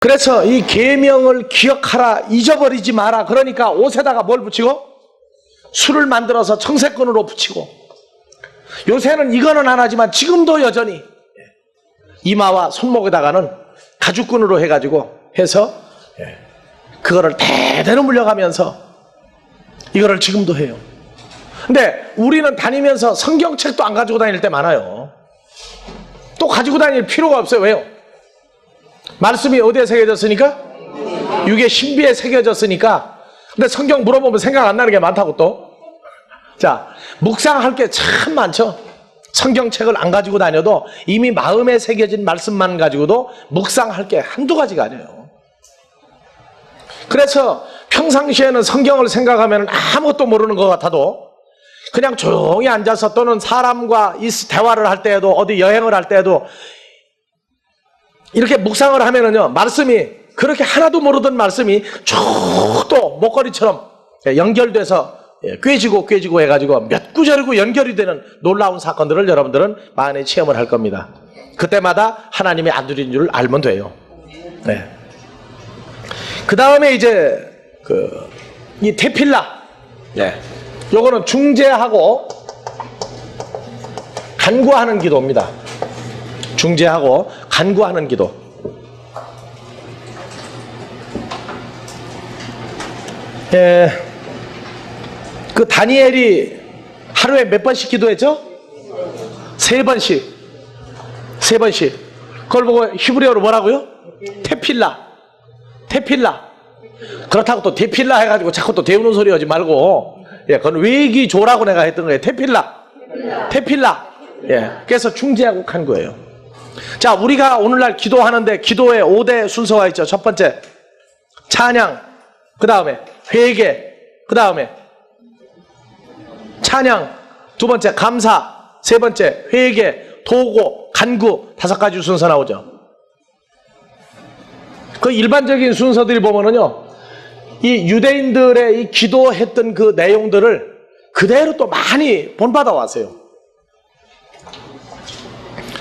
그래서 이 계명을 기억하라, 잊어버리지 마라. 그러니까 옷에다가 뭘 붙이고? 술을 만들어서 청색끈으로 붙이고. 요새는 이거는 안 하지만 지금도 여전히 이마와 손목에다가는 가죽끈으로 해가지고 해서 그거를 대대로 물려가면서 이거를 지금도 해요. 근데 우리는 다니면서 성경책도 안 가지고 다닐 때 많아요. 또 가지고 다닐 필요가 없어요. 왜요? 말씀이 어디에 새겨졌으니까? 육의 신비에 새겨졌으니까. 근데 성경 물어보면 생각 안 나는 게 많다고 또. 자, 묵상할 게 참 많죠. 성경책을 안 가지고 다녀도 이미 마음에 새겨진 말씀만 가지고도 묵상할 게 한두 가지가 아니에요. 그래서 평상시에는 성경을 생각하면 아무것도 모르는 것 같아도 그냥 조용히 앉아서 또는 사람과 대화를 할 때에도 어디 여행을 할 때에도 이렇게 묵상을 하면은요, 말씀이 그렇게 하나도 모르던 말씀이 쭉 또 목걸이처럼 연결돼서 꿰지고 해가지고 몇 구절이고 연결이 되는 놀라운 사건들을 여러분들은 많이 체험을 할 겁니다. 그때마다 하나님의 안두리인 줄 알면 돼요. 네. 그 다음에 이제 이 테필라, 요거는 중재하고 간구하는 기도입니다. 중재하고 간구하는 기도. 그 다니엘이 하루에 몇 번씩 기도했죠? 3번씩. 그걸 보고 히브리어로 뭐라고요? 테필라. 그렇다고 또 데필라 해가지고 자꾸 또 데우는 소리 하지 말고, 그건 외기조라고 내가 했던 거예요. 테필라. 그래서 중재하고 간구예요. 자, 우리가 오늘날 기도하는데 기도에 5대 순서가 있죠. 첫 번째 찬양, 그 다음에 회개, 그 다음에 찬양, 두 번째 감사, 세 번째 회개, 도고, 간구, 5가지 순서 나오죠. 그 일반적인 순서들이 보면은요, 이 유대인들의 이 기도했던 그 내용들을 그대로 또 많이 본받아 왔어요.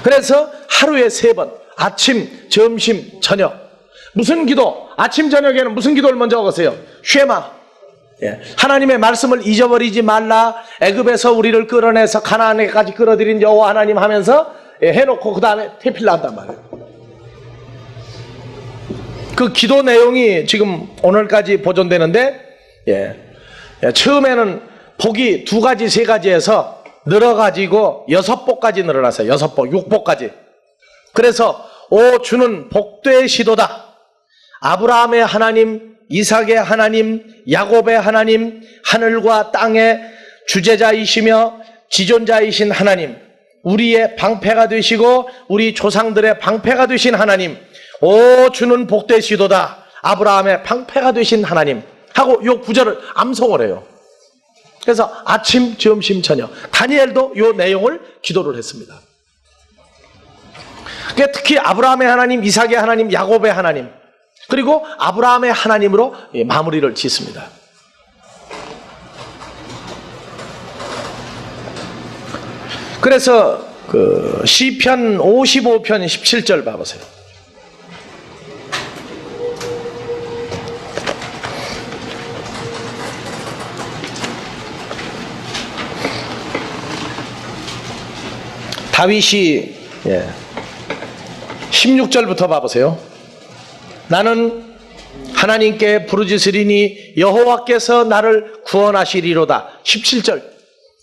그래서 하루에 3번, 아침, 점심, 저녁. 무슨 기도? 아침, 저녁에는 무슨 기도를 먼저 하겠어요? 쉐마. 하나님의 말씀을 잊어버리지 말라. 애굽에서 우리를 끌어내서 가나안에까지 끌어들인 여호와 하나님 하면서 해놓고 그 다음에 테필라 한단 말이에요. 그 기도 내용이 지금 오늘까지 보존되는데, 처음에는 복이 2가지, 3가지에서 늘어가지고 6복까지 늘어났어요. 6복, 6복까지. 그래서 오 주는 복되시도다. 아브라함의 하나님, 이삭의 하나님, 야곱의 하나님, 하늘과 땅의 주재자이시며 지존자이신 하나님, 우리의 방패가 되시고 우리 조상들의 방패가 되신 하나님, 오 주는 복되시도다. 아브라함의 방패가 되신 하나님 하고 요 구절을 암송을 해요. 그래서 아침, 점심, 저녁. 다니엘도 요 내용을 기도를 했습니다. 특히 아브라함의 하나님, 이삭의 하나님, 야곱의 하나님, 그리고 아브라함의 하나님으로 마무리를 짓습니다. 그래서 그 시편 55편 17절 봐보세요. 다윗이 16절부터 봐보세요. 나는 하나님께 부르짖으리니 여호와께서 나를 구원하시리로다. 17절.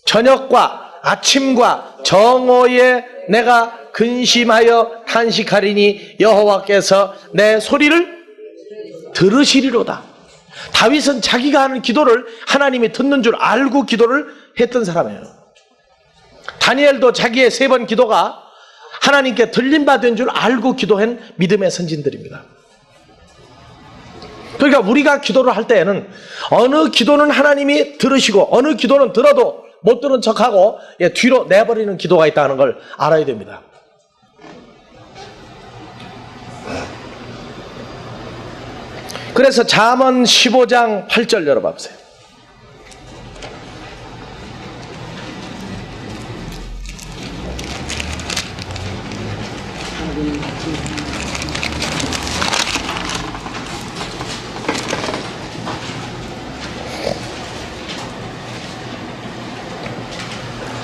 저녁과 아침과 정오에 내가 근심하여 탄식하리니 여호와께서 내 소리를 들으시리로다. 다윗은 자기가 하는 기도를 하나님이 듣는 줄 알고 기도를 했던 사람이에요. 다니엘도 자기의 3번 기도가 하나님께 들림받은 줄 알고 기도한 믿음의 선진들입니다. 그러니까 우리가 기도를 할 때에는 어느 기도는 하나님이 들으시고 어느 기도는 들어도 못 들은 척하고 뒤로 내버리는 기도가 있다는 걸 알아야 됩니다. 그래서 잠언 15장 8절 열어봐보세요.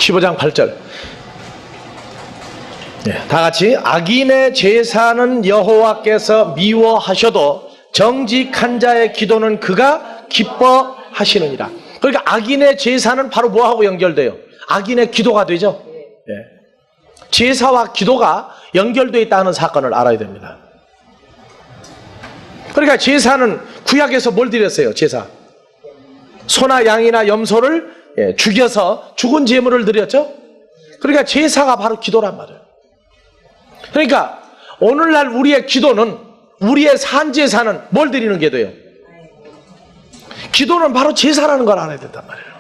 15장 8절. 다 같이 악인의 제사는 여호와께서 미워하셔도 정직한 자의 기도는 그가 기뻐하시느니라. 그러니까 악인의 제사는 바로 뭐하고 연결돼요? 악인의 기도가 되죠. 제사와 기도가 연결되어 있다는 사건을 알아야 됩니다. 그러니까 제사는 구약에서 뭘 드렸어요? 제사 소나 양이나 염소를 죽여서 죽은 제물을 드렸죠. 그러니까 제사가 바로 기도란 말이에요. 그러니까 오늘날 우리의 기도는, 우리의 산제사는 뭘 드리는 게 돼요? 기도는 바로 제사라는 걸 알아야 된단 말이에요.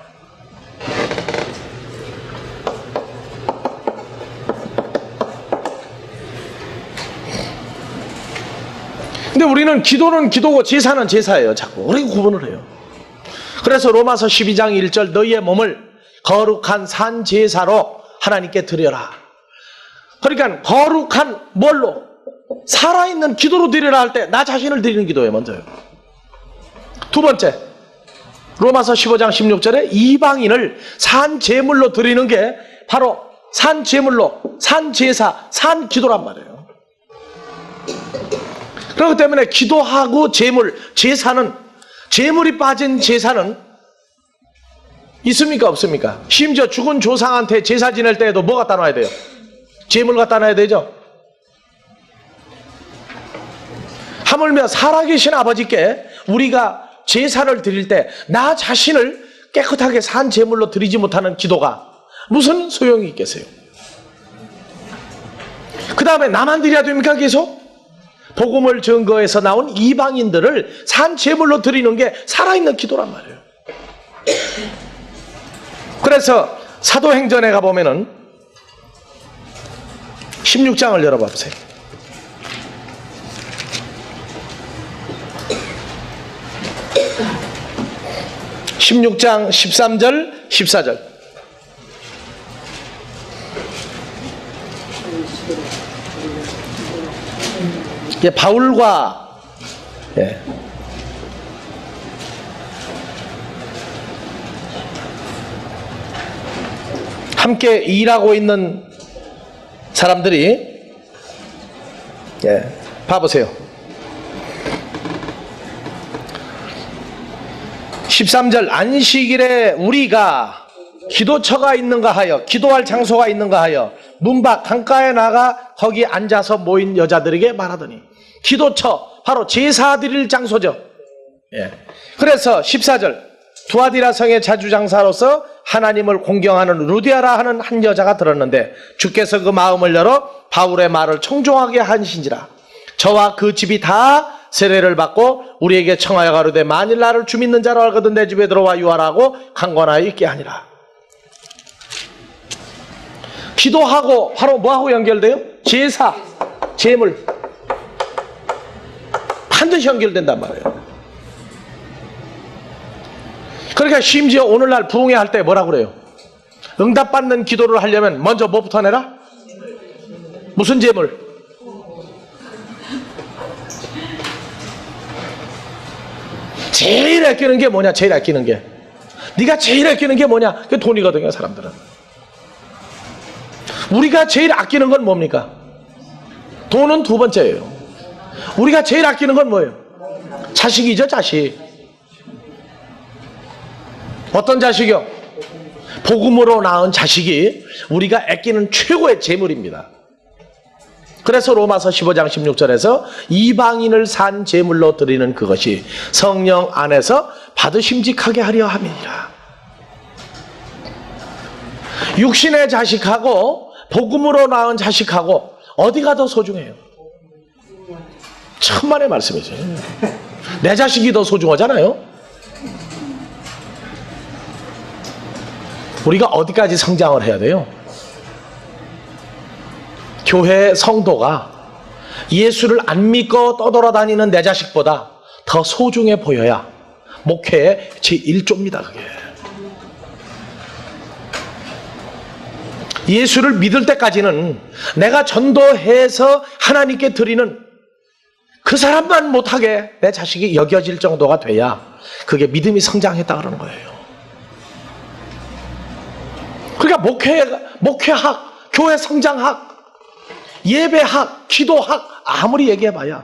근데 우리는 기도는 기도고 제사는 제사예요. 자꾸 그렇게 구분을 해요. 그래서 로마서 12장 1절 너희의 몸을 거룩한 산제사로 하나님께 드려라. 그러니까 거룩한 뭘로? 살아있는 기도로 드리라 할 때 나 자신을 드리는 기도예요. 먼저요. 두 번째, 로마서 15장 16절에 이방인을 산제물로 드리는 게 바로 산제물로, 산제사, 산기도란 말이에요. 그렇기 때문에 기도하고 제물, 제사는, 제물이 빠진 제사는 있습니까? 없습니까? 심지어 죽은 조상한테 제사 지낼 때에도 뭐 갖다 놔야 돼요? 제물 갖다 놔야 되죠. 하물며 살아계신 아버지께 우리가 제사를 드릴 때 나 자신을 깨끗하게 산 제물로 드리지 못하는 기도가 무슨 소용이 있겠어요? 그 다음에 나만 드려야 됩니까? 계속? 복음을 증거해서 나온 이방인들을 산 제물로 드리는 게 살아있는 기도란 말이에요. 그래서 사도행전에 가보면은 16장을 열어봐 보세요. 16장 13절 14절. 바울과 함께 일하고 있는 사람들이 봐보세요. 13절 안식일에 우리가 기도처가 있는가 하여, 기도할 장소가 있는가 하여 문밖 강가에 나가 거기 앉아서 모인 여자들에게 말하더니, 기도처 바로 제사 드릴 장소죠. 그래서 14절 두아디라 성의 자주장사로서 하나님을 공경하는 루디아라 하는 한 여자가 들었는데 주께서 그 마음을 열어 바울의 말을 청종하게 하신지라. 저와 그 집이 다 세례를 받고 우리에게 청하여 가로되 만일 나를 주 믿는 자로 알거든 내 집에 들어와 유하라고 강권하여 있게 하니라. 기도하고 바로 뭐하고 연결돼요? 제사, 제물. 반드시 연결된단 말이에요. 그러니까 심지어 오늘날 부흥회 할 때 뭐라고 그래요? 응답받는 기도를 하려면 먼저 뭐부터 내라? 무슨 제물? 제일 아끼는 게 뭐냐? 제일 아끼는 게, 네가 제일 아끼는 게 뭐냐? 그게 돈이거든요. 사람들은. 우리가 제일 아끼는 건 뭡니까? 돈은 두 번째예요. 우리가 제일 아끼는 건 뭐예요? 자식이죠. 자식. 어떤 자식이요? 복음으로 낳은 자식이 우리가 아끼는 최고의 재물입니다. 그래서 로마서 15장 16절에서 이방인을 산 제물로 드리는 그것이 성령 안에서 받으심직하게 하려 함이니라. 육신의 자식하고 복음으로 낳은 자식하고 어디가 더 소중해요? 천만의 말씀이죠. 내 자식이 더 소중하잖아요. 우리가 어디까지 성장을 해야 돼요? 교회 성도가 예수를 안 믿고 떠돌아다니는 내 자식보다 더 소중해 보여야 목회의 제1조입니다. 그게. 예수를 믿을 때까지는 내가 전도해서 하나님께 드리는 그 사람만 못하게 내 자식이 여겨질 정도가 돼야 그게 믿음이 성장했다 그러는 거예요. 그러니까 목회학, 교회 성장학, 예배학, 기도학 아무리 얘기해봐야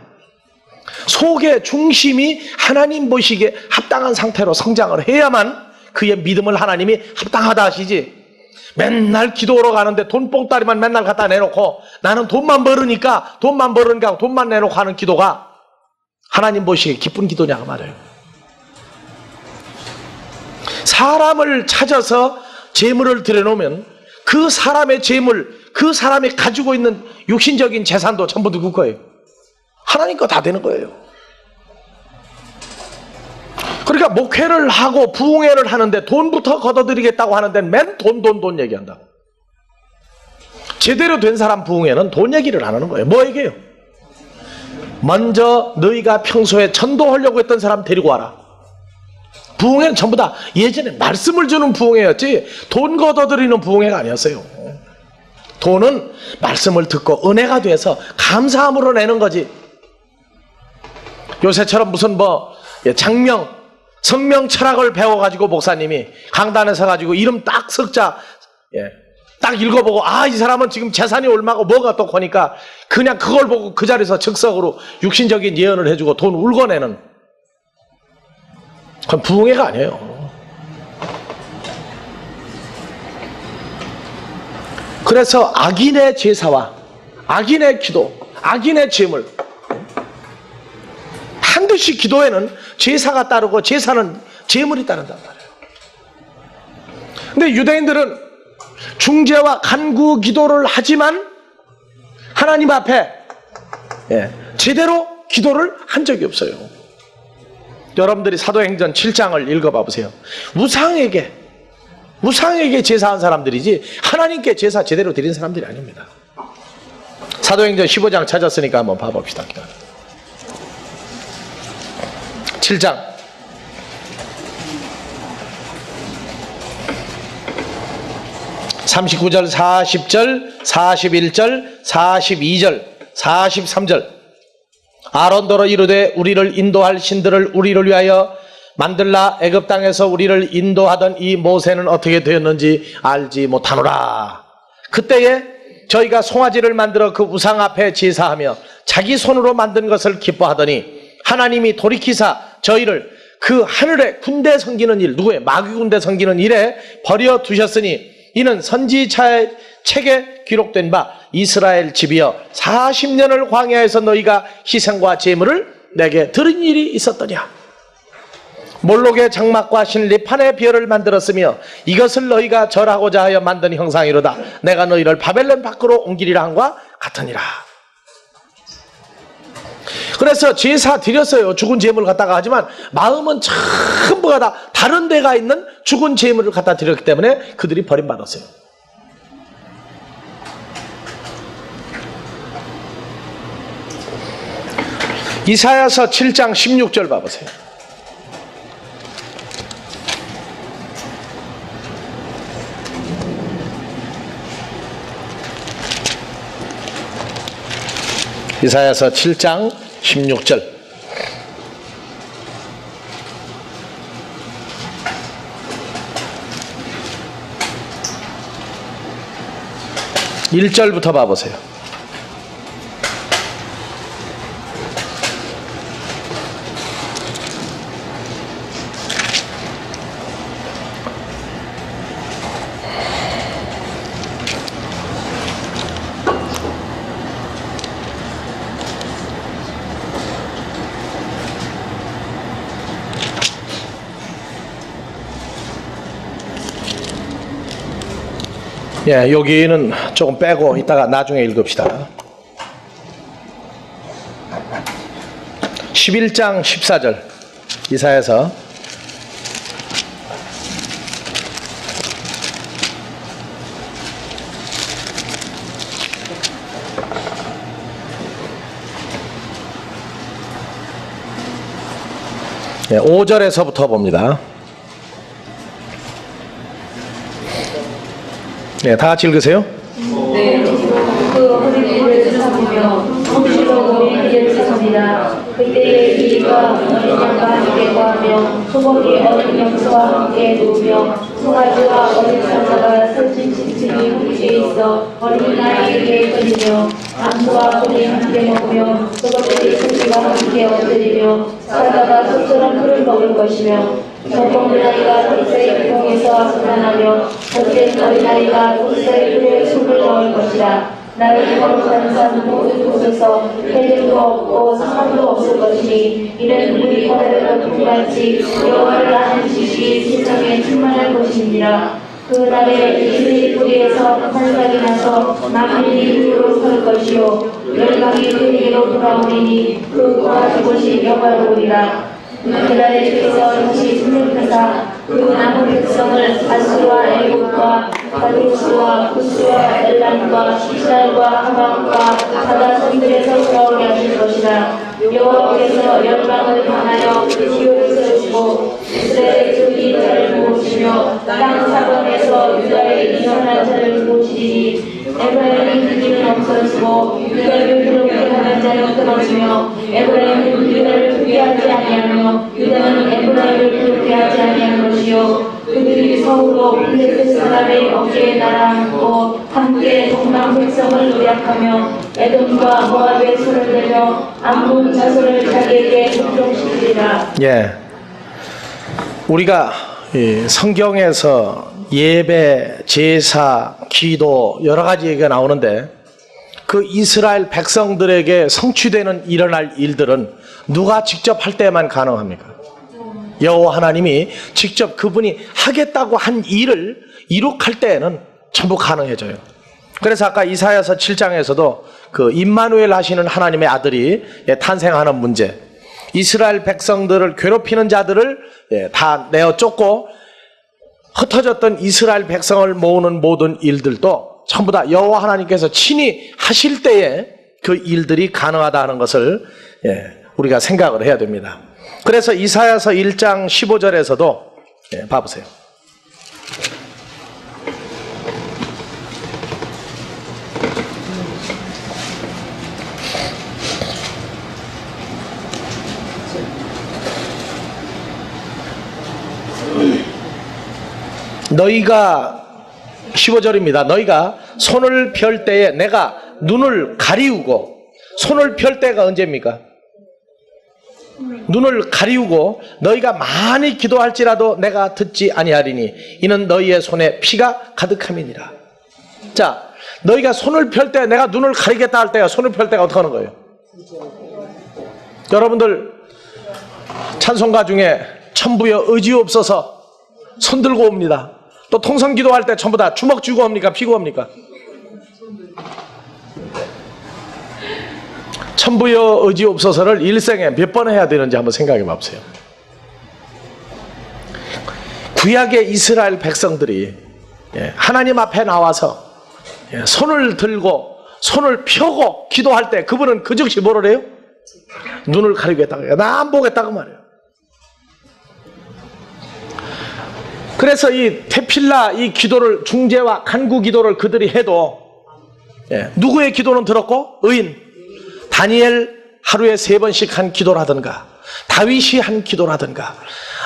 속의 중심이 하나님 보시기에 합당한 상태로 성장을 해야만 그의 믿음을 하나님이 합당하다 하시지, 맨날 기도하러 가는데 돈봉다리만 맨날 갖다 내놓고 나는 돈만 벌으니까 돈만 내놓고 하는 기도가 하나님 보시기에 기쁜 기도냐고 말해요. 사람을 찾아서 재물을 들여놓으면 그 사람의 재물, 그 사람이 가지고 있는 육신적인 재산도 전부 누구 거예요? 하나님 거 다 되는 거예요. 그러니까 목회를 하고 부흥회를 하는데 돈부터 걷어들이겠다고 하는데 맨 돈 얘기한다. 제대로 된 사람 부흥회는 돈 얘기를 안 하는 거예요. 뭐 얘기해요? 먼저 너희가 평소에 전도하려고 했던 사람 데리고 와라. 부흥회는 전부 다 예전에 말씀을 주는 부흥회였지 돈 걷어들이는 부흥회가 아니었어요. 돈은 말씀을 듣고 은혜가 돼서 감사함으로 내는 거지. 요새처럼 무슨 장명, 성명 철학을 배워가지고 목사님이 강단에 서가지고 이름 딱 석자 딱 읽어보고 이 사람은 지금 재산이 얼마고 뭐가 또 거니까 그냥 그걸 보고 그 자리에서 즉석으로 육신적인 예언을 해주고 돈 울고내는, 그건 부흥회가 아니에요. 그래서 악인의 제사와 악인의 기도, 악인의 재물, 반드시 기도에는 제사가 따르고 제사는 재물이 따른단 말이에요. 근데 유대인들은 중재와 간구 기도를 하지만 하나님 앞에 제대로 기도를 한 적이 없어요. 여러분들이 사도행전 7장을 읽어봐 보세요. 우상에게 제사한 사람들이지 하나님께 제사 제대로 드린 사람들이 아닙니다. 사도행전 15장 찾았으니까 한번 봐봅시다. 7장 39절, 40절, 41절, 42절, 43절. 아론더러 이르되 우리를 인도할 신들을 우리를 위하여 만들라. 애굽 땅에서 우리를 인도하던 이 모세는 어떻게 되었는지 알지 못하노라. 그때에 저희가 송아지를 만들어 그 우상 앞에 제사하며 자기 손으로 만든 것을 기뻐하더니 하나님이 돌이키사 저희를 그 하늘에 군대 섬기는 일, 누구의 마귀 군대 섬기는 일에 버려 두셨으니 이는 선지자의 책에 기록된 바 이스라엘 집이여 40년을 광야에서 너희가 희생과 제물을 내게 드린 일이 있었더냐. 몰록의 장막과 신리판의 비어를 만들었으며 이것을 너희가 절하고자 하여 만든 형상이로다. 내가 너희를 바벨론 밖으로 옮기리라 함과 같으니라. 그래서 제사 드렸어요. 죽은 제물을 갖다가. 하지만 마음은 전부가 다 다른 데가 있는 죽은 제물을 갖다 드렸기 때문에 그들이 버림받았어요. 이사야서 7장 16절 봐보세요. 이사야서 7장 16절. (1절부터) 봐보세요. 여기는 조금 빼고 이따가 나중에 읽읍시다. 11장 14절 이사야서. 네, 5절에서부터 봅니다. 네, 다 같이 읽으세요. 네, 그 어린이를 찾으며 험실로 우리를 찾으리라. 그때에 이 돼지와 어린 양과 함께 거하며 소고기 어린 염소와 함께 누우며 송아지와 어린 사자가 설친 층층이 함께 있어 어린아이에게 끌리며 암소와 소리 함께 먹으며 저것들이 새끼가 함께 엎드리며 사자가 소처럼 풀을 먹을 것이며 정복나이가 돋새 공에서 솟아나며 젖된 어린아이가 돋새 풀에 숨을 넣을 것이라. 나를 거룩한 산 모든 곳에서 해림도 없고 상함도 없을 것이니 이는 우리 거대로 통같이 여호와를 아는 지식이 세상에 충만할 것이니라. 그 날에 이스라엘 뿌리에서 환상이 나서 만민이 후로 설 것이요 열방이 그에게로 돌아오리니 그 거하는 곳이 영화로우리라. 그날에 주께서 다시 승리하사 그 남은 백성을 아수르와 애굽과 바르스와 구스와 엘란과 이스라엘과 하방과 바다 섬들에서 돌아오게 하실 것이라. 여호와께서 열방을 향하여 지옥을 세우시고 이스라엘의 저기 자를 모으시며 땅 사방에서 유다의 이전한 자를 모으시리니 에브라임의 기기는 없어지고 유다를 괴롭게 하는 자는 끊어지며 에브라임은 유다를 포기하지 아니하며 유다는 에브라임을 괴롭게 하지 아니할 것이요 그들이 서울로 블레셋 사람의 어깨에 날아앉고 함께 동방 백성을 노략하며 에돔과 모압의 손을 대며 암몬 자손을 자기에게 복종시키리라. 예, 우리가 성경에서 예배, 제사, 기도 여러 가지 얘기가 나오는데 그 이스라엘 백성들에게 성취되는 일어날 일들은 누가 직접 할 때만 가능합니까? 여호와 하나님이 직접 그분이 하겠다고 한 일을 이룩할 때에는 전부 가능해져요. 그래서 아까 이사야서 7장에서도 그 임마누엘 하시는 하나님의 아들이 탄생하는 문제, 이스라엘 백성들을 괴롭히는 자들을 다 내어 쫓고 흩어졌던 이스라엘 백성을 모으는 모든 일들도 전부 다 여호와 하나님께서 친히 하실 때에 그 일들이 가능하다는 것을 우리가 생각을 해야 됩니다. 그래서 이사야서 1장 15절에서도 봐보세요. 너희가 15절입니다. 너희가 손을 펼 때에 내가 눈을 가리우고, 손을 펼 때가 언제입니까? 눈을 가리우고 너희가 많이 기도할지라도 내가 듣지 아니하리니 이는 너희의 손에 피가 가득함이니라. 자, 너희가 손을 펼 때, 내가 눈을 가리겠다 할 때가, 손을 펼 때가 어떻게 하는 거예요? 여러분들 찬송가 중에 천부여 의지없어서 손 들고 옵니다. 또 통성 기도할 때 전부 다 주먹 쥐고 옵니까? 피고 옵니까? 천부여 의지없어서를 일생에 몇 번 해야 되는지 한번 생각해 봐보세요. 구약의 이스라엘 백성들이 하나님 앞에 나와서 손을 들고 손을 펴고 기도할 때 그분은 그 즉시 뭐를 해요? 눈을 가리겠다고 해요. 나 안 보겠다고 말해요. 그래서 이 테필라 이 기도를, 중재와 간구 기도를 그들이 해도 누구의 기도는 들었고? 의인 다니엘 하루에 3번씩 한 기도라든가, 다윗이 한 기도라든가,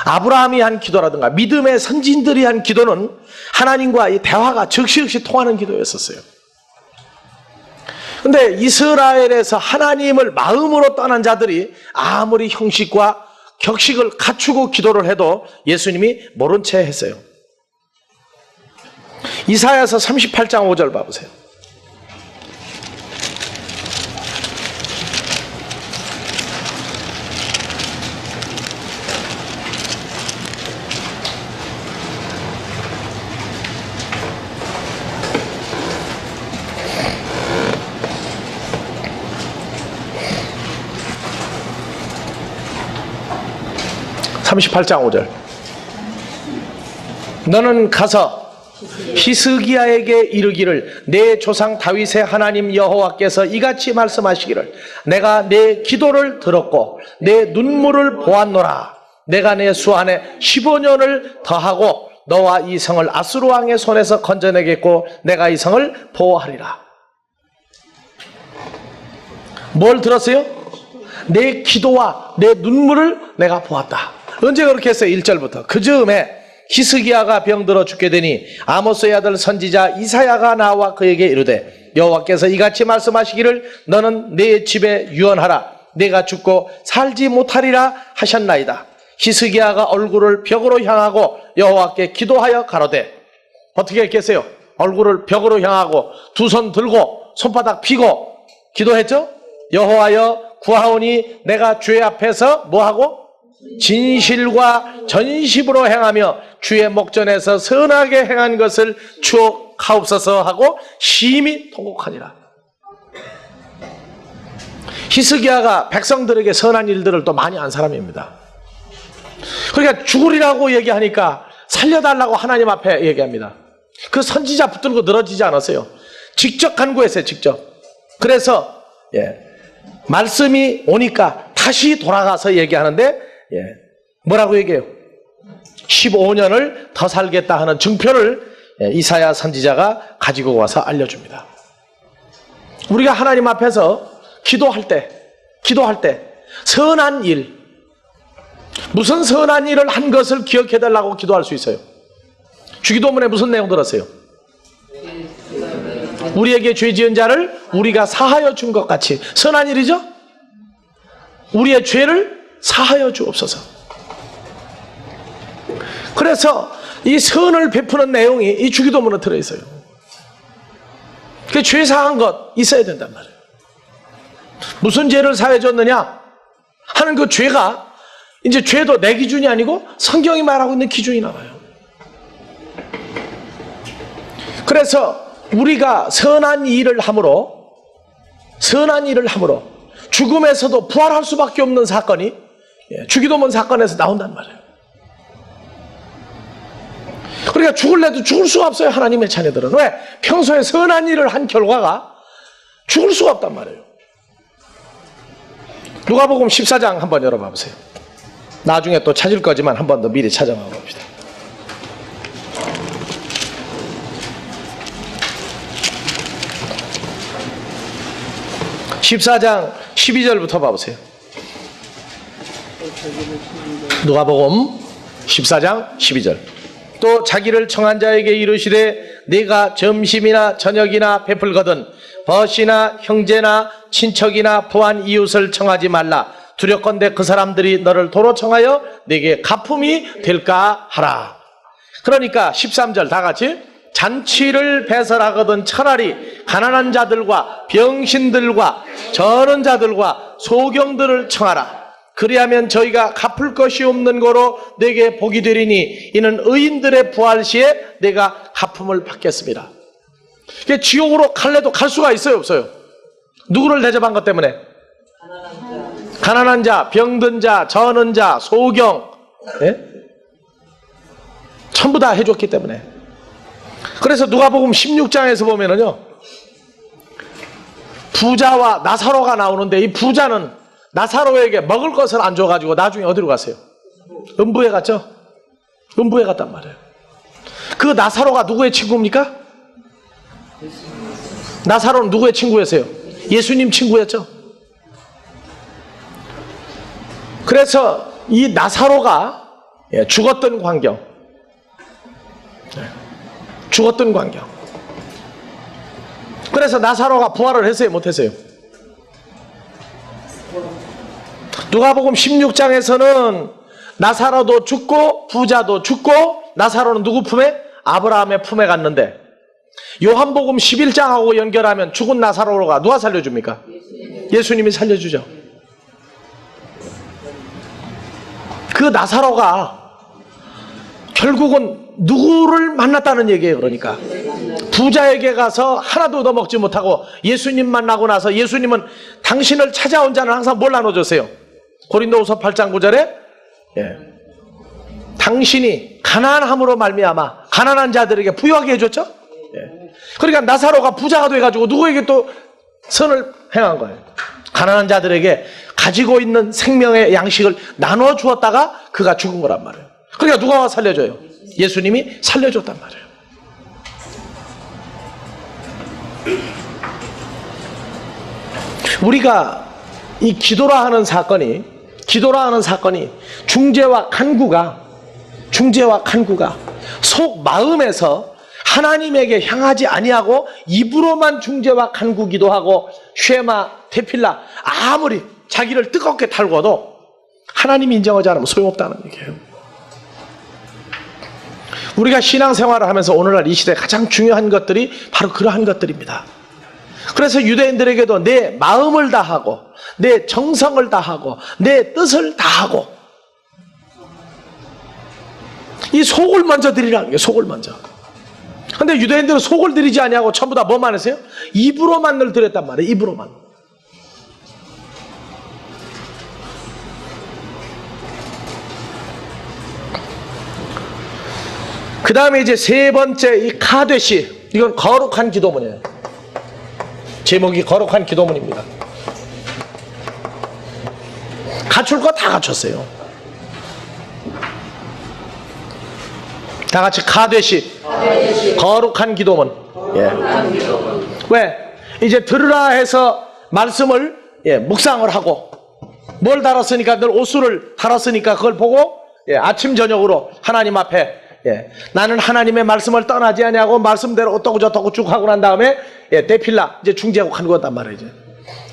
아브라함이 한 기도라든가, 믿음의 선진들이 한 기도는 하나님과 이 대화가 즉시 통하는 기도였었어요. 근데 이스라엘에서 하나님을 마음으로 떠난 자들이 아무리 형식과 격식을 갖추고 기도를 해도 예수님이 모른 채 했어요. 이사야서 38장 5절 봐보세요. (38장 5절) 너는 가서 히스기야에게 이르기를 내 조상 다윗의 하나님 여호와께서 이같이 말씀하시기를 내가 내 기도를 들었고 내 눈물을 보았노라. 내가 내 수 안에 15년을 더하고 너와 이 성을 아수르 왕의 손에서 건져내겠고 내가 이 성을 보호하리라. 뭘 들었어요? 내 기도와 내 눈물을 내가 보았다. 언제 그렇게 했어요? 1절부터. 그 즈음에 히스기야가 병들어 죽게 되니 아모스의 아들 선지자 이사야가 나와 그에게 이르되 여호와께서 이같이 말씀하시기를 너는 내 집에 유언하라. 내가 죽고 살지 못하리라 하셨나이다. 히스기야가 얼굴을 벽으로 향하고 여호와께 기도하여 가로되, 어떻게 했겠어요? 얼굴을 벽으로 향하고 두 손 들고 손바닥 피고 기도했죠? 여호와여 구하오니 내가 주의 앞에서 뭐하고? 진실과 전심으로 행하며 주의 목전에서 선하게 행한 것을 추억하옵소서 하고 심히 통곡하니라. 히스기야가 백성들에게 선한 일들을 또 많이 한 사람입니다. 그러니까 죽으리라고 얘기하니까 살려달라고 하나님 앞에 얘기합니다. 그 선지자 붙들고 늘어지지 않았어요. 직접 간구했어요. 직접. 그래서 말씀이 오니까 다시 돌아가서 얘기하는데 뭐라고 얘기해요? 15년을 더 살겠다 하는 증표를 이사야 선지자가 가지고 와서 알려줍니다. 우리가 하나님 앞에서 기도할 때 선한 일, 무슨 선한 일을 한 것을 기억해달라고 기도할 수 있어요? 주기도문에 무슨 내용 들었어요? 우리에게 죄 지은 자를 우리가 사하여 준 것 같이. 선한 일이죠? 우리의 죄를 사하여 주옵소서. 그래서 이 선을 베푸는 내용이 이 주기도문에 들어있어요. 그 죄 사한 것 있어야 된단 말이에요. 무슨 죄를 사해 줬느냐 하는 그 죄가, 이제 죄도 내 기준이 아니고 성경이 말하고 있는 기준이 나와요. 그래서 우리가 선한 일을 함으로 죽음에서도 부활할 수밖에 없는 사건이 주기도문 사건에서 나온단 말이에요. 그러니까 죽을래도 죽을 수가 없어요. 하나님의 자녀들은. 왜? 평소에 선한 일을 한 결과가 죽을 수가 없단 말이에요. 누가복음 14장 한번 열어봐 보세요. 나중에 또 찾을 거지만 한 번 더 미리 찾아봐 봅시다. (14장) 12절부터 봐보세요. 누가복음 14장 12절. 또 자기를 청한 자에게 이르시되 네가 점심이나 저녁이나 베풀거든 벗이나 형제나 친척이나 부한 이웃을 청하지 말라. 두렵건대 그 사람들이 너를 도로 청하여 네게 가품이 될까 하라. 그러니까 13절 다 같이, 잔치를 배설하거든 차라리 가난한 자들과 병신들과 저는 자들과 소경들을 청하라. 그리하면 저희가 갚을 것이 없는 거로 내게 복이 되리니 이는 의인들의 부활 시에 내가 갚음을 받겠습니다. 지옥으로 갈래도 갈 수가 있어요, 없어요? 누구를 대접한 것 때문에? 가난한 자, 병든 자, 저는 자, 소경, 전부 다 해줬기 때문에. 그래서 누가복음 16장에서 보면은요, 부자와 나사로가 나오는데, 이 부자는 나사로에게 먹을 것을 안 줘가지고 나중에 어디로 갔어요? 음부에 갔죠? 음부에 갔단 말이에요. 그 나사로가 누구의 친구입니까? 나사로는 누구의 친구였어요? 예수님 친구였죠? 그래서 이 나사로가 죽었던 광경, 그래서 나사로가 부활을 했어요, 못했어요? 누가복음 16장에서는 나사로도 죽고 부자도 죽고, 나사로는 누구 품에? 아브라함의 품에 갔는데, 요한복음 11장하고 연결하면 죽은 나사로가 누가 살려줍니까? 예수님이 살려주죠. 그 나사로가 결국은 누구를 만났다는 얘기예요. 그러니까 부자에게 가서 하나도 얻어먹지 못하고 예수님 만나고 나서 예수님은 당신을 찾아온 자는 항상 뭘 나눠줬어요? 고린도후서 8장 9절에 당신이 가난함으로 말미암아 가난한 자들에게 부유하게 해줬죠? 그러니까 나사로가 부자가 돼가지고 누구에게 또 선을 행한 거예요. 가난한 자들에게 가지고 있는 생명의 양식을 나눠 주었다가 그가 죽은 거란 말이에요. 그러니까 누가 와 살려줘요? 예수님이 살려줬단 말이에요. 우리가 이 기도라 하는 사건이 중재와 간구가 속 마음에서 하나님에게 향하지 아니하고 입으로만 중재와 간구 기도하고 쉐마 테필라 아무리 자기를 뜨겁게 달궈도 하나님이 인정하지 않으면 소용없다는 얘기예요. 우리가 신앙생활을 하면서 오늘날 이 시대에 가장 중요한 것들이 바로 그러한 것들입니다. 그래서 유대인들에게도 내 마음을 다하고 내 정성을 다하고 내 뜻을 다하고 이 속을 먼저 드리라는 게 속을 먼저. 근데 유대인들은 속을 드리지 아니하고 전부 다 뭐만 했어요? 입으로만 늘 드렸단 말이에요. 입으로만. 그 다음에 이제 세 번째 이 카데시, 이건 거룩한 기도문이에요. 제목이 거룩한 기도문입니다. 갖출 거 다 갖췄어요. 다 같이 카데시, 거룩한 기도문. 예. 왜? 이제 들으라 해서 말씀을 묵상을 하고 뭘 달았으니까 늘 옷수를 달았으니까 그걸 보고 아침 저녁으로 하나님 앞에 나는 하나님의 말씀을 떠나지 아니하고 말씀대로 어떠고 저떠고 쭉 하고 난 다음에 데필라 이제 중재하고 간 거단 말이죠.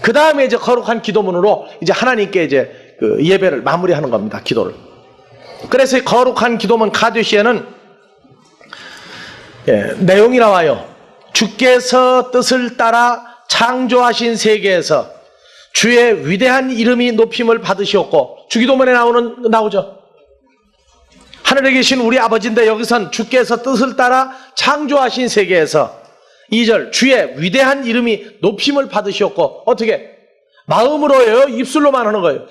그 다음에 이제 거룩한 기도문으로 이제 하나님께 이제 그 예배를 마무리하는 겁니다. 기도를. 그래서 이 거룩한 기도문 카데시에는 내용이 나와요. 주께서 뜻을 따라 창조하신 세계에서 주의 위대한 이름이 높임을 받으시었고, 주기도문에 나오죠. 하늘에 계신 우리 아버지인데 여기선 주께서 뜻을 따라 창조하신 세계에서 2절 주의 위대한 이름이 높임을 받으시었고, 어떻게? 마음으로요? 입술로만 하는 거예요.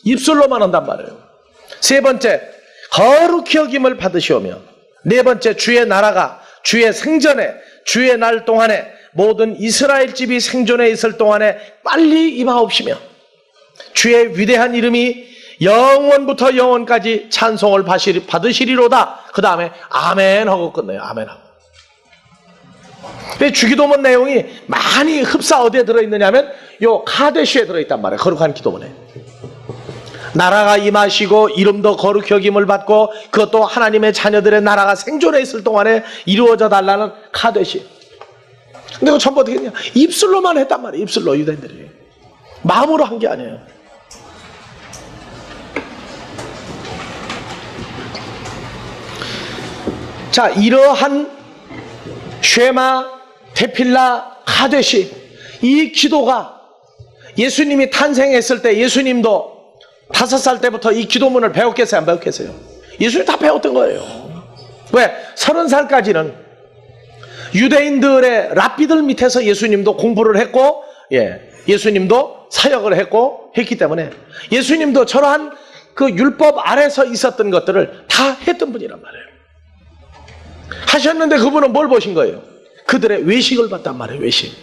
입술로만 한단 말이에요. 세 번째 거룩히 여김을 받으시오며, 네 번째 주의 나라가 주의 생전에 주의 날 동안에 모든 이스라엘 집이 생존해 있을 동안에 빨리 임하옵시며 주의 위대한 이름이 영원부터 영원까지 찬송을 받으시리로다. 그 다음에 아멘 하고 끝내요. 아멘 하고. 주기도문 내용이 많이 흡사 어디에 들어있느냐면 요 카데시에 들어있단 말이에요. 거룩한 기도문에. 나라가 임하시고 이름도 거룩히 여김을 받고 그것도 하나님의 자녀들의 나라가 생존해 있을 동안에 이루어져 달라는 카데시. 근데 그거 전부 어떻게 했냐? 입술로만 했단 말이에요. 입술로 유대인들이. 마음으로 한 게 아니에요. 자, 이러한 쉐마, 테필라, 카데시, 이 기도가 예수님이 탄생했을 때 예수님도 5살 때부터 이 기도문을 배웠겠어요? 안 배웠겠어요? 예수님 다 배웠던 거예요. 왜? 30살까지는 유대인들의 랍비들 밑에서 예수님도 공부를 했고, 예수님도 사역을 했기 때문에 예수님도 저러한 그 율법 아래서 있었던 것들을 다 했던 분이란 말이에요. 하셨는데 그분은 뭘 보신 거예요? 그들의 외식을 봤단 말이에요. 외식.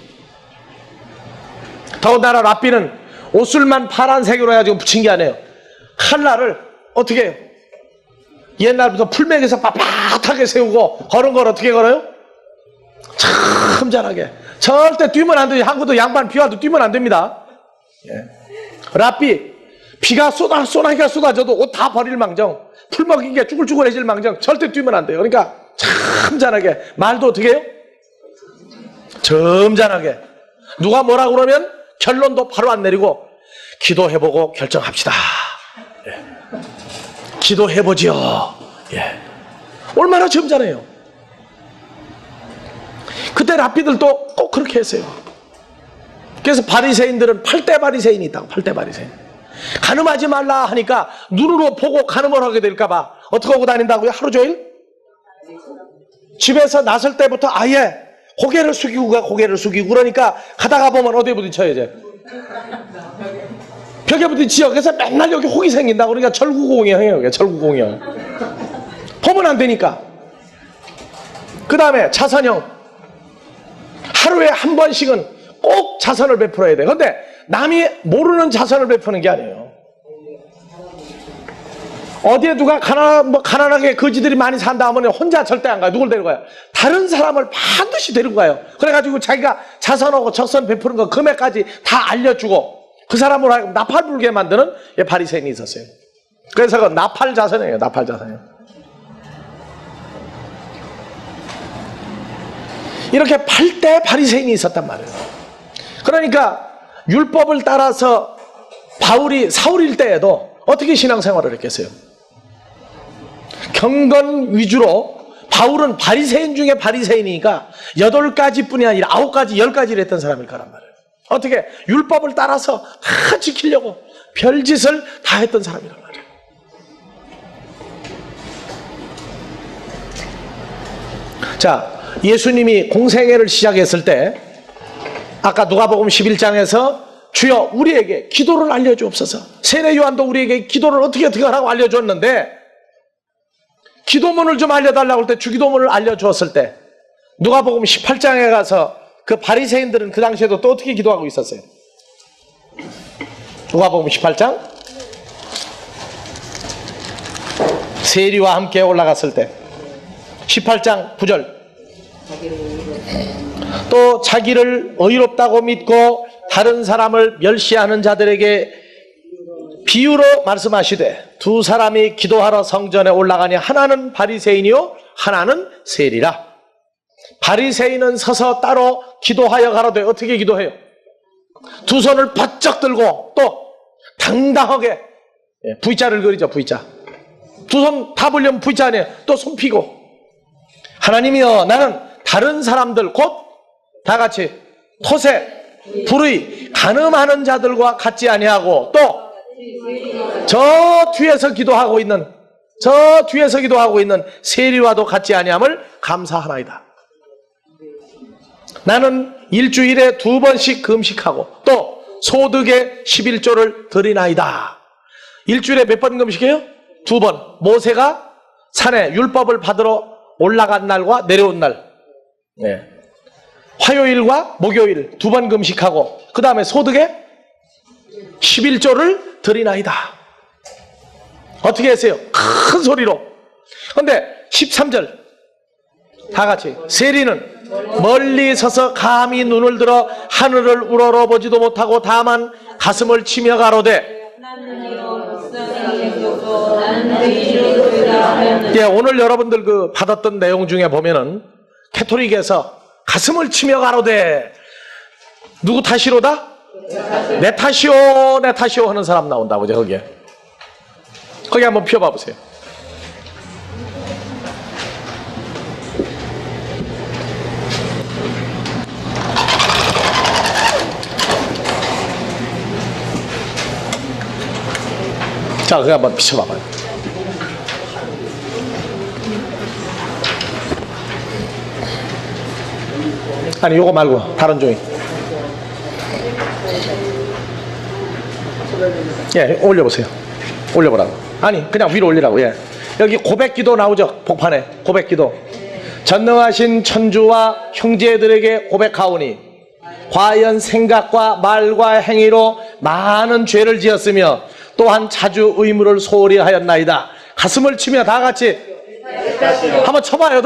더군다나 랍비는 옷술만 파란색으로 해가지고 붙인 게 아니에요. 칼날을 어떻게 해요? 옛날부터 풀맥에서 빳빳하게 세우고 걸은 걸 어떻게 걸어요? 참 잘하게. 절대 뛰면 안 돼요. 한국도 양반 비 와도 뛰면 안 됩니다. 랍비 비가 쏘나기가 쏟아져도 옷 다 버릴 망정, 풀먹이게 쭈글쭈글해질 망정 절대 뛰면 안 돼요. 그러니까 참 잘하게. 말도 어떻게 해요? 점잖하게. 누가 뭐라 그러면 결론도 바로 안 내리고 기도해보고 결정합시다. 기도해보지요. 얼마나 점잖아요. 그때 랍비들도 꼭 그렇게 했어요. 그래서 바리새인들은 8대 바리새인이 있다고. 8대 바리새인. 간음하지 말라 하니까 눈으로 보고 간음을 하게 될까봐 어떻게 하고 다닌다고요? 하루 종일? 집에서 나설 때부터 아예 고개를 숙이고 가. 고개를 숙이고. 그러니까 가다가 보면 어디에 부딪혀요 이제? 벽에 부딪히죠. 그래서 맨날 여기 혹이 생긴다. 그러니까 절구공이에요. 절구공이요. 보면 안 되니까. 그 다음에 자선형. 하루에 한 번씩은 꼭 자선을 베풀어야 돼. 근데 남이 모르는 자선을 베푸는 게 아니에요. 어디에 누가 가난하게 거지들이 많이 산다 하면 혼자 절대 안 가요. 누굴 데려가요? 다른 사람을 반드시 데리고 가요. 그래가지고 자기가 자선하고 적선 베푸는 거 금액까지 다 알려주고, 그 사람으로 하여금 나팔 불게 만드는 바리새인이 있었어요. 그래서 그 나팔 자선이에요. 나팔 자선이에요. 이렇게 8대 바리새인이 있었단 말이에요. 그러니까 율법을 따라서 사울일 때에도 어떻게 신앙생활을 했겠어요? 경건 위주로. 바울은 바리새인 중에 바리새인이니까 8가지 뿐이 아니라 9가지, 10가지를 했던 사람일 거란 말이에요. 어떻게? 율법을 따라서 다 지키려고 별짓을 다 했던 사람이란 말이에요. 자, 예수님이 공생애를 시작했을 때 아까 누가복음 11장에서 주여 우리에게 기도를 알려주옵소서. 세례 요한도 우리에게 기도를 어떻게 하라고 알려줬는데 기도문을 좀 알려달라고 할 때 주기도문을 알려주었을 때 누가복음 18장에 가서 그 바리새인들은 그 당시에도 또 어떻게 기도하고 있었어요? 누가복음 18장 세리와 함께 올라갔을 때 18장 9절 또 자기를 의롭다고 믿고 다른 사람을 멸시하는 자들에게 비유로 말씀하시되 두 사람이 기도하러 성전에 올라가니 하나는 바리새인이요 하나는 세리라. 바리새인은 서서 따로 기도하여 가로되 어떻게 기도해요? 두 손을 바짝 들고 또 당당하게 V자를 그리죠. V자. 두 손 다 벌려면 V자 아니에요. 또 손 피고 하나님이여 나는 다른 사람들 곧 다 같이 토세 불의 간음하는 자들과 같지 아니하고 또 저 뒤에서 기도하고 있는 세리와도 같지 아니함을 감사하나이다. 나는 일주일에 2번씩 금식하고 또 소득의 11조를 드리나이다. 일주일에 몇 번 금식해요? 2번. 모세가 산에 율법을 받으러 올라간 날과 내려온 날, 화요일과 목요일 2번 금식하고 그 다음에 소득의 11조를 드리나이다. 어떻게 했어요? 큰 소리로. 그런데 13절 다 같이 세리는 멀리 서서 감히 눈을 들어 하늘을 우러러보지도 못하고 다만 가슴을 치며 가로되 오늘 여러분들 그 받았던 내용 중에 보면은 캐토릭에서 가슴을 치며 가로되 누구 탓이로다? 내 탓이오 내 탓이오 하는 사람 나온다 보죠. 거기 한번 펴봐 보세요. 자, 그거 한번 비춰봐봐요. 아니 요거 말고 다른 종이. 올려보세요. 올려보라고. 아니 그냥 위로 올리라고. 여기 고백기도 나오죠. 복판에 고백기도. 전능하신 천주와 형제들에게 고백하오니 과연 생각과 말과 행위로 많은 죄를 지었으며 또한 자주 의무를 소홀히 하였나이다. 가슴을 치며 다 같이 한번 쳐봐요.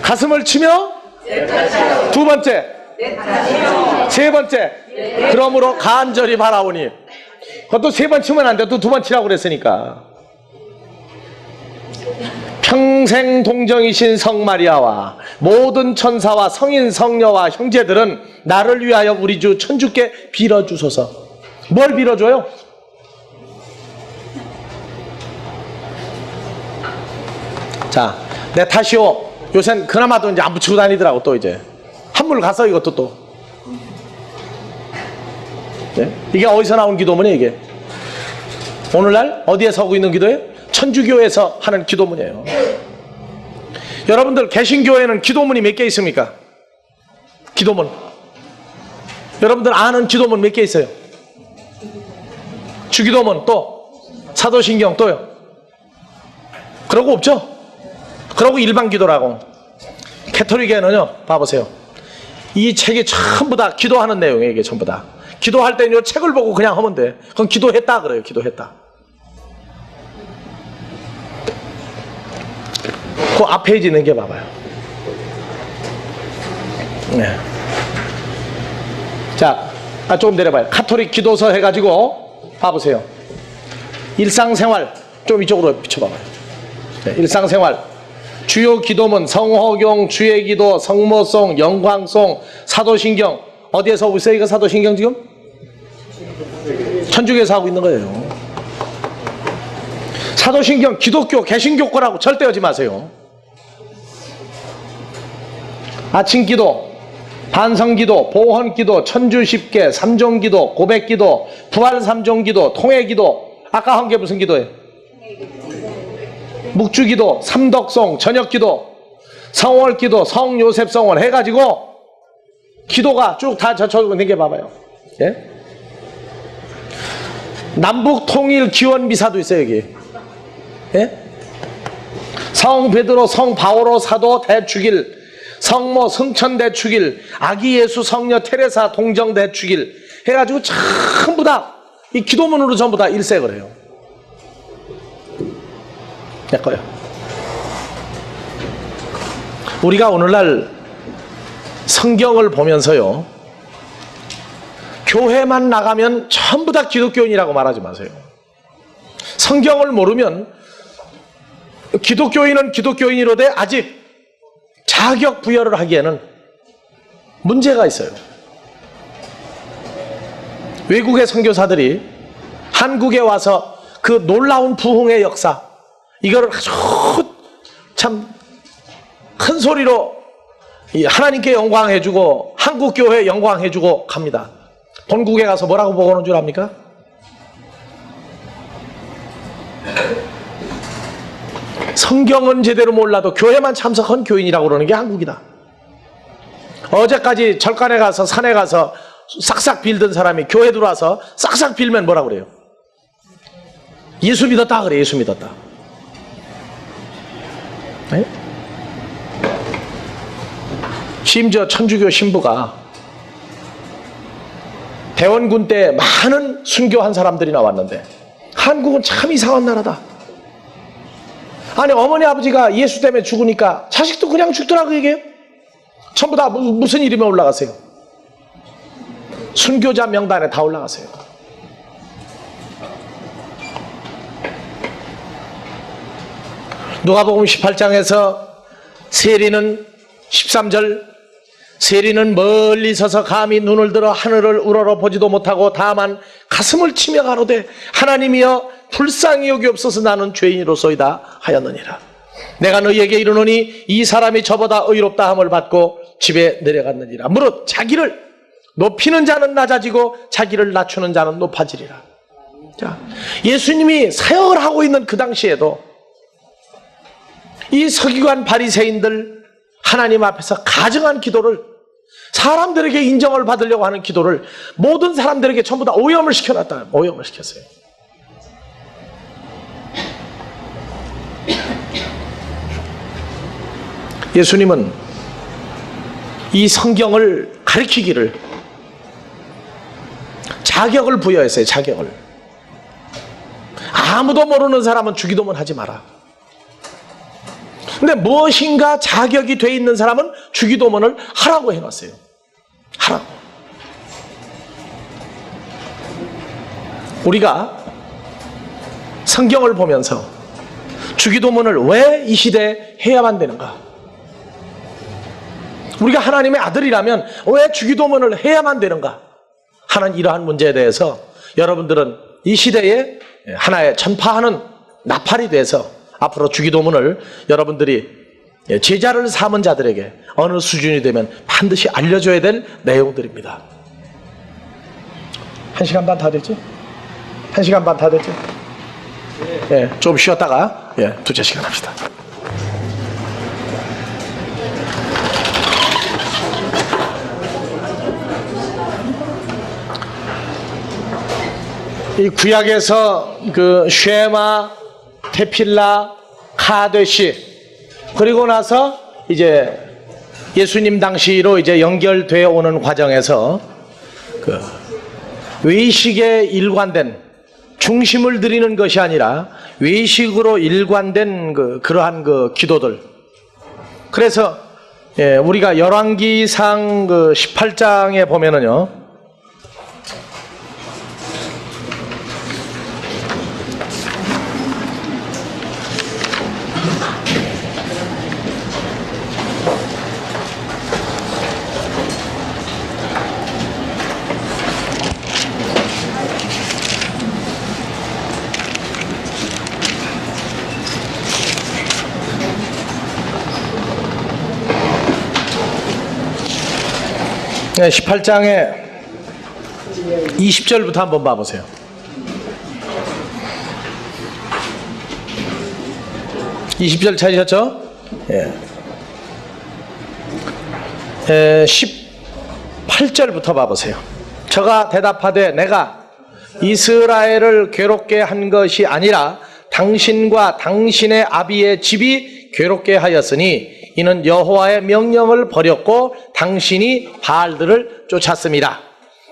가슴을 치며 두 번째 세 번째 그러므로 간절히 바라오니 그것도 3번 치면 안 돼. 또 2번 치라고 그랬으니까. 평생 동정이신 성마리아와 모든 천사와 성인 성녀와 형제들은 나를 위하여 우리 주 천주께 빌어주소서. 뭘 빌어줘요? 자, 내 탓이오. 요새는 그나마도 이제 안 붙이고 다니더라고. 또 이제 한물 가서 이것도 또 이게 어디서 나온 기도문이에요? 이게 오늘날 어디에서 하고 있는 기도예요? 천주교에서 하는 기도문이에요. 여러분들 개신교에는 기도문이 몇 개 있습니까? 기도문 여러분들 아는 기도문 몇 개 있어요? 주기도문 또 사도신경 또요? 그러고 없죠? 그러고 일반 기도라고. 캐토릭에는요 봐보세요. 이 책이 전부 다 기도하는 내용이에요. 이게 전부 다 기도할 때는 이 책을 보고 그냥 하면 돼. 그럼 기도했다 그래요. 기도했다. 그 앞에 있는 게 봐봐요. 자, 조금 내려봐요. 카톨릭 기도서 해가지고 봐보세요. 일상생활 좀 이쪽으로 비춰봐봐요. 네, 일상생활 주요 기도문 성호경, 주의기도, 성모송, 영광송, 사도신경. 어디에서 하고 있어요? 이거 사도신경 지금? 천주교에서 하고 있는 거예요. 사도신경 기독교 개신교 거라고 절대 하지 마세요. 아침기도, 반성기도, 보헌기도, 천주십계, 삼종기도, 고백기도, 부활삼종기도, 통회기도. 아까 한 게 무슨 기도예요? 묵주기도, 삼덕송, 저녁기도, 성월기도, 성요셉성월 해가지고 기도가 쭉 다 저쪽으로 넘겨봐봐요. 예? 남북통일기원미사도 있어요 여기. 예? 성베드로, 성바오로 사도 대축일, 성모 승천 대축일, 아기 예수 성녀 테레사 동정 대축일 해가지고 전부 다 이 기도문으로 전부 다 일색을 해요. 내 거요. 우리가 오늘날 성경을 보면서요, 교회만 나가면 전부 다 기독교인이라고 말하지 마세요. 성경을 모르면 기독교인은 기독교인이로되 아직 자격 부여를 하기에는 문제가 있어요. 외국의 선교사들이 한국에 와서 그 놀라운 부흥의 역사, 이거를 아주 참 큰 소리로 하나님께 영광해주고 한국교회 영광해주고 갑니다. 본국에 가서 뭐라고 보고 오는 줄 압니까? 성경은 제대로 몰라도 교회만 참석한 교인이라고 그러는 게 한국이다. 어제까지 절간에 가서 산에 가서 싹싹 빌던 사람이 교회 들어와서 싹싹 빌면 뭐라고 그래요? 예수 믿었다 그래. 예수 믿었다. 네? 심지어 천주교 신부가 대원군 때 많은 순교한 사람들이 나왔는데 한국은 참 이상한 나라다. 아니 어머니 아버지가 예수 때문에 죽으니까 자식도 그냥 죽더라고 얘기해요. 전부 다 무슨 일이면 올라가세요. 순교자 명단에 다 올라가세요. 누가복음 18장에서 세리는 13절 세리는 멀리 서서 감히 눈을 들어 하늘을 우러러 보지도 못하고 다만 가슴을 치며 가로되 하나님이여 불쌍히 여기옵소서 나는 죄인이로소이다 하였느니라. 내가 너희에게 이르노니 이 사람이 저보다 의롭다 함을 받고 집에 내려갔느니라. 무릇 자기를 높이는 자는 낮아지고 자기를 낮추는 자는 높아지리라. 자, 예수님이 사역을 하고 있는 그 당시에도 이 서기관 바리새인들 하나님 앞에서 가증한 기도를, 사람들에게 인정을 받으려고 하는 기도를 모든 사람들에게 전부 다 오염을 시켜놨다. 오염을 시켰어요. 예수님은 이 성경을 가르치기를 자격을 부여했어요. 자격을. 아무도 모르는 사람은 주기도문 하지 마라. 근데 무엇인가 자격이 돼 있는 사람은 주기도문을 하라고 해놨어요. 하라고. 우리가 성경을 보면서 주기도문을 왜 이 시대에 해야만 되는가? 우리가 하나님의 아들이라면 왜 주기도문을 해야만 되는가 하는 이러한 문제에 대해서 여러분들은 이 시대에 하나의 전파하는 나팔이 돼서 앞으로 주기도문을 여러분들이 제자를 삼은 자들에게 어느 수준이 되면 반드시 알려줘야 될 내용들입니다. 1시간 반 다 됐죠? 1시간 반 다 됐죠? 예, 좀 쉬었다가 두째 시간 합시다. 이 구약에서 그 쉐마, 테필라, 카데시, 그리고 나서 이제 예수님 당시로 이제 연결되어 오는 과정에서 그 외식에 일관된, 중심을 드리는 것이 아니라 외식으로 일관된 그러한 그 기도들. 그래서 우리가 열왕기상 그 18장에 보면은요, 18장에 20절부터 한번 봐보세요. 20절 찾으셨죠? 예. 18절부터 봐보세요. 저가 대답하되 내가 이스라엘을 괴롭게 한 것이 아니라 당신과 당신의 아비의 집이 괴롭게 하였으니 이는 여호와의 명령을 버렸고 당신이 바알들을 쫓았습니다.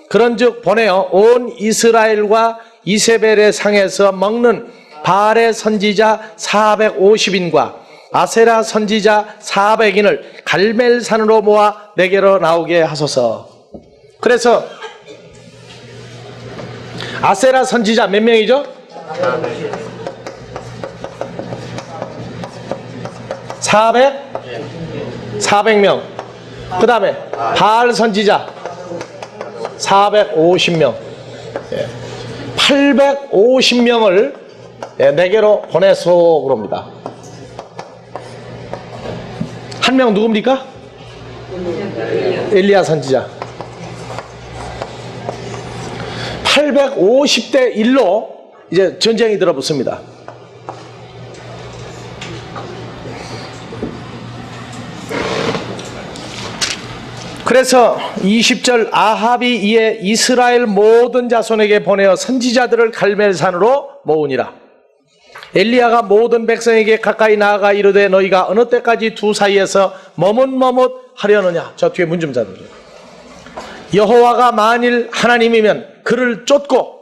그런즉 보내어 온 이스라엘과 이세벨의 상에서 먹는 바알의 선지자 450인과 아세라 선지자 400인을 갈멜산으로 모아 내게로 나오게 하소서. 그래서 아세라 선지자 몇 명이죠? 400명. 그 다음에 바알 선지자 450명. 850명을 내게로 보내소 그럽니다. 한 명 누굽니까? 엘리야 선지자. 850대 1로 이제 전쟁이 들어붙습니다. 그래서 20절 아합이 이에 이스라엘 모든 자손에게 보내어 선지자들을 갈멜산으로 모으니라. 엘리야가 모든 백성에게 가까이 나아가 이르되 너희가 어느 때까지 두 사이에서 머뭇머뭇 하려느냐. 저 뒤에 문 좀 닫아줘요. 여호와가 만일 하나님이면 그를 쫓고,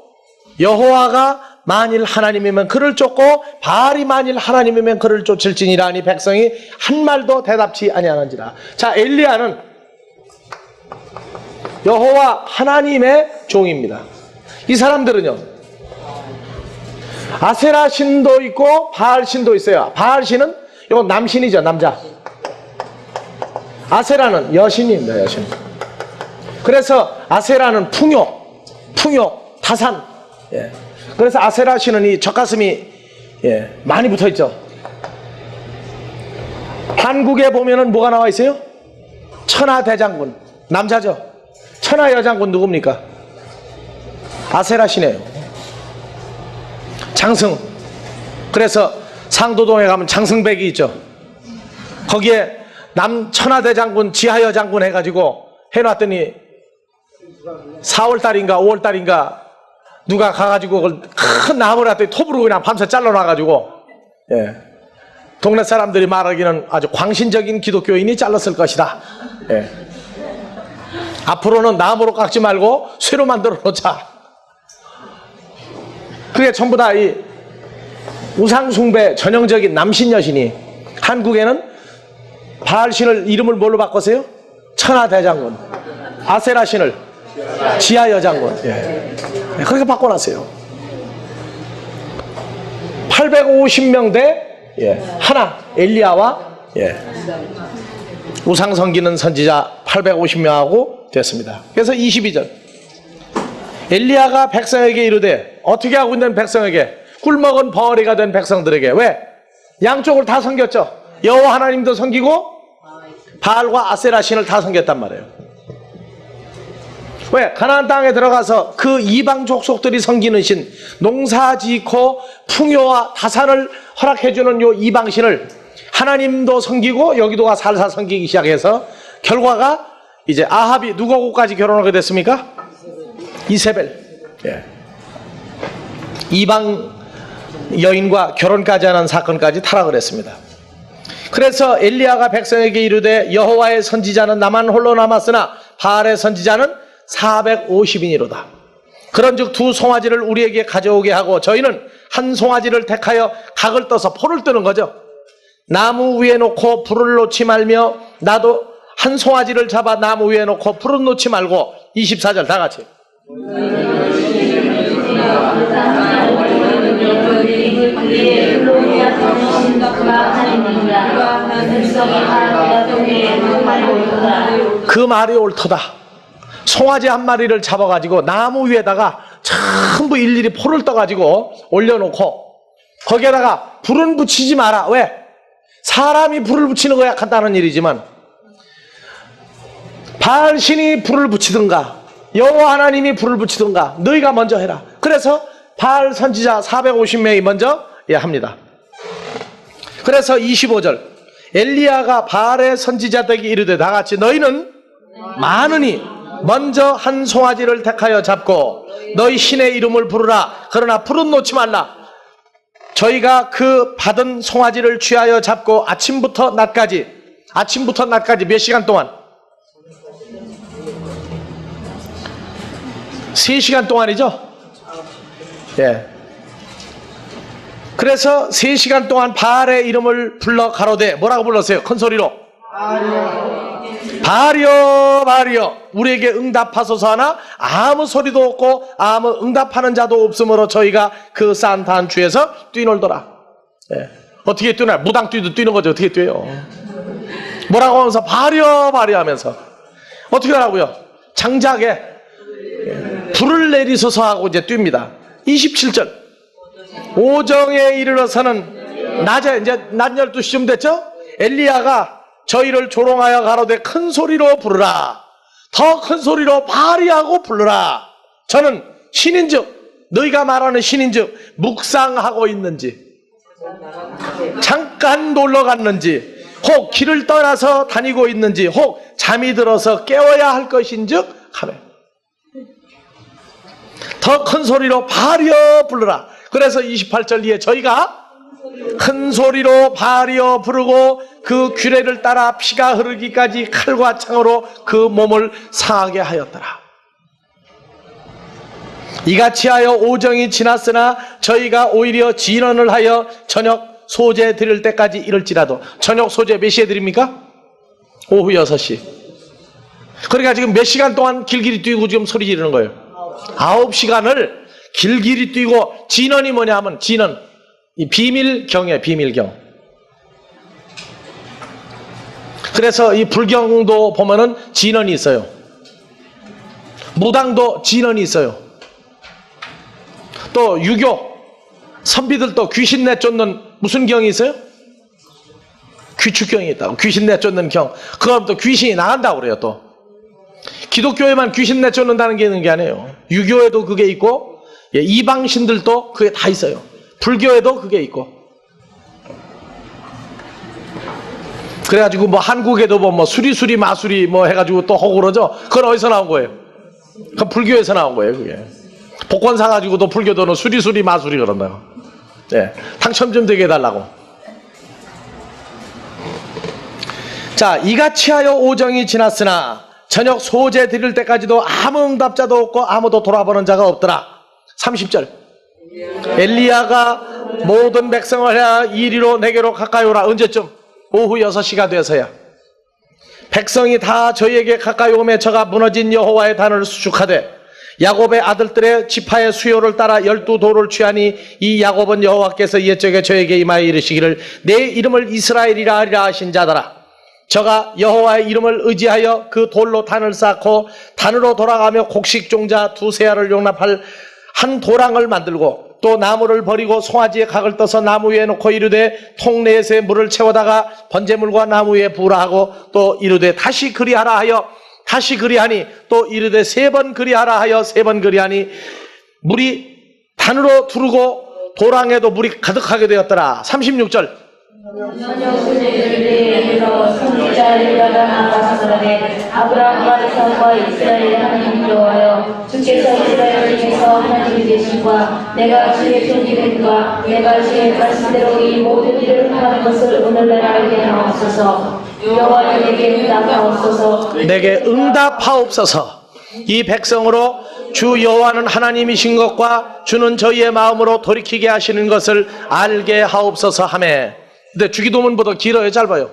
여호와가 만일 하나님이면 그를 쫓고 바알이 만일 하나님이면 그를 쫓을지니라 하니 백성이 한 말도 대답치 아니하는지라. 자, 엘리야는 여호와 하나님의 종입니다. 이 사람들은요, 아세라 신도 있고 바알 신도 있어요. 바알 신은 이건 남신이죠, 남자. 아세라는 여신입니다, 여신. 그래서 아세라는 풍요, 다산. 예. 그래서 아세라 신은 이 젖가슴이 많이 붙어 있죠. 한국에 보면은 뭐가 나와 있어요? 천하대장군, 남자죠. 천하여장군 누굽니까? 아세라 신이에요. 장승. 그래서 상도동에 가면 장승백이 있죠. 거기에 천하대장군, 지하여장군 해가지고 해놨더니 4월달인가 5월달인가 누가 가가지고 그걸 큰 나무를 갖더니 톱으로 그냥 밤새 잘라놔가지고, 예, 동네 사람들이 말하기는 아주 광신적인 기독교인이 잘랐을 것이다. 예. 앞으로는 나무로 깎지 말고 쇠로 만들어 놓자. 그게 전부 다 이 우상숭배 전형적인 남신 여신이, 한국에는 바알신을 이름을 뭘로 바꿨어요? 천하대장군. 아세라 신을 지하여장군. 예. 그렇게 바꿔놨어요. 850명 대 하나, 엘리야와 우상 섬기는 선지자 850명하고 됐습니다. 그래서 22절 엘리야가 백성에게 이르되, 어떻게 하고 있는 백성에게? 꿀먹은 벙어리가 된 백성들에게. 왜? 양쪽을 다 섬겼죠. 여호와 하나님도 섬기고 바알과 아세라 신을 다 섬겼단 말이에요. 왜? 가나안 땅에 들어가서 그 이방 족속들이 섬기는 신, 농사 지고 풍요와 다산을 허락해주는 요 이방신을 하나님도 섬기고 여기도가 살살 섬기기 시작해서 결과가 이제 아합이 누구하고까지 결혼하게 됐습니까? 이세벨. 예. 이방 여인과 결혼까지 하는 사건까지 타락을 했습니다. 그래서 엘리야가 백성에게 이르되 여호와의 선지자는 나만 홀로 남았으나 바알의 선지자는 450인이로다. 그런즉 두 송아지를 우리에게 가져오게 하고, 저희는 한 송아지를 택하여 각을 떠서 포를 뜨는 거죠. 나무 위에 놓고 불을 놓지 말며, 나도 한 송아지를 잡아 나무 위에 놓고 불을 놓지 말고. 24절 다 같이. 그 말이 옳도다. 송아지 한 마리를 잡아가지고 나무 위에다가 전부 일일이 포를 떠가지고 올려놓고 거기에다가 불은 붙이지 마라. 왜? 사람이 불을 붙이는 거야 간단한 일이지만 바알 신이 불을 붙이든가 여호와 하나님이 불을 붙이든가 너희가 먼저 해라. 그래서 바알 선지자 450명이 먼저 합니다. 그래서 25절 엘리야가 바알의 선지자들에게 이르되 다같이 너희는 많으니 먼저 한 송아지를 택하여 잡고 너희 신의 이름을 부르라. 그러나 불은 놓지 말라. 저희가 그 받은 송아지를 취하여 잡고 아침부터 낮까지 몇 시간 동안? 3시간 동안이죠? 예. 그래서 3시간 동안 바알의 이름을 불러 가로되 뭐라고 불렀어요? 큰 소리로 바알이여 바알이여 우리에게 응답하소서 하나 아무 소리도 없고 아무 응답하는 자도 없으므로 저희가 그 싼 단추에서 뛰놀더라. 예. 어떻게 뛰나? 무당 뛰도 뛰는 거죠. 어떻게 뛰어요? 뭐라고 하면서 바알이여 바알이여 하면서 어떻게 하라고요? 장작에 불을 내리소서 하고 이제 뜁니다. 27절 오정에 이르러서는 낮에 이제 낮 12시쯤 됐죠? 엘리야가 저희를 조롱하여 가로되 큰 소리로 부르라. 더 큰 소리로 바알이하고 부르라. 저는 신인즉 너희가 말하는 신인즉 묵상하고 있는지 잠깐 놀러 갔는지 혹 길을 떠나서 다니고 있는지 혹 잠이 들어서 깨워야 할 것인즉 하매 더 큰 소리로 바알이여 부르라. 그래서 28절 뒤에 저희가 큰 소리로 바알이여 부르고 그 규례를 따라 피가 흐르기까지 칼과 창으로 그 몸을 상하게 하였더라. 이같이 하여 오정이 지났으나 저희가 오히려 진언을 하여 저녁 소제 드릴 때까지 이럴지라도. 저녁 소제 몇 시에 드립니까? 오후 6시. 그러니까 지금 몇 시간 동안 길길이 뛰고 지금 소리 지르는 거예요. 9시간을 길길이 뛰고. 진언이 뭐냐 하면 진언 이 비밀경이에요. 비밀경. 그래서 이 불경도 보면은 진언이 있어요. 무당도 진언이 있어요. 또 유교 선비들도 귀신 내쫓는 무슨 경이 있어요? 귀축경이 있다고. 귀신 내쫓는 경. 그럼 또 귀신이 나간다고 그래요. 또 기독교에만 귀신 내쫓는다는 게 있는 게 아니에요. 유교에도 그게 있고 이방신들도 그게 다 있어요. 불교에도 그게 있고. 그래가지고 뭐 한국에도 뭐 수리수리 마수리 뭐 해가지고 또 하고 그러죠. 그건 어디서 나온 거예요? 그건 불교에서 나온 거예요. 그게 복권 사가지고도 불교도는 수리수리 마수리 그런다고. 예, 당첨 좀 되게 해달라고. 자, 이같이 하여 오정이 지났으나 저녁 소제 드릴 때까지도 아무 응답자도 없고 아무도 돌아보는 자가 없더라. 30절 엘리야가 모든 백성을 해야 이리로 내게로 가까이 오라. 언제쯤? 오후 6시가 돼서야. 백성이 다 저희에게 가까이 오매 저가 무너진 여호와의 단을 수축하되 야곱의 아들들의 지파의 수요를 따라 12돌을 취하니 이 야곱은 여호와께서 옛적에 저에게 임하여 이르시기를 내 이름을 이스라엘이라 하리라 하신 자더라. 저가 여호와의 이름을 의지하여 그 돌로 단을 쌓고 단으로 돌아가며 곡식종자 2세알을 용납할 한 도랑을 만들고 또 나무를 버리고 송아지에 각을 떠서 나무 위에 놓고 이르되 통내에서 물을 채워다가 번제물과 나무 위에 부으라 하고 또 이르되 다시 그리하라 하여 다시 그리하니 또 이르되 3번 그리하라 하여 3번 그리하니 물이 단으로 두르고 도랑에도 물이 가득하게 되었더라. 36절 저녁 소제들에 이르러 선지자 엘리야가 나아가서 그러되 아브라함과 이삭과 이스라엘 하나님 여호와여 주께서 이스라엘 중에서 하나님이 되신과 내가 주의 종이 된과 내가 주의 말씀대로 이 모든 일을 행하는 것을 오늘날 알게 하옵소서. 여호와여 내게 응답하옵소서. 내게 응답하옵소서. 이 백성으로 주 여호와는 하나님이신 것과 주는 저희의 마음으로 돌이키게 하시는 것을 알게 하옵소서 하매. 근데 주기도문보다 길어요? 짧아요?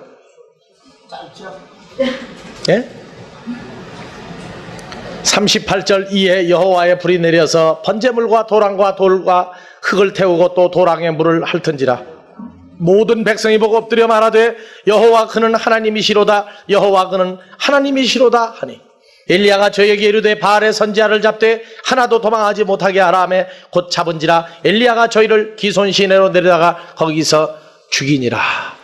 짧죠. 예? 38절 이에 여호와의 불이 내려서 번제물과 도랑과 돌과 흙을 태우고 또 도랑에 물을 핥은지라. 모든 백성이 보고 엎드려 말하되 여호와 그는 하나님이시로다. 여호와 그는 하나님이시로다 하니 엘리야가 저에게 이르되 바알의 선지자를 잡되 하나도 도망하지 못하게 하라 하매 곧 잡은지라. 엘리야가 저희를 기손 시내로 내려다가 거기서 죽이니라.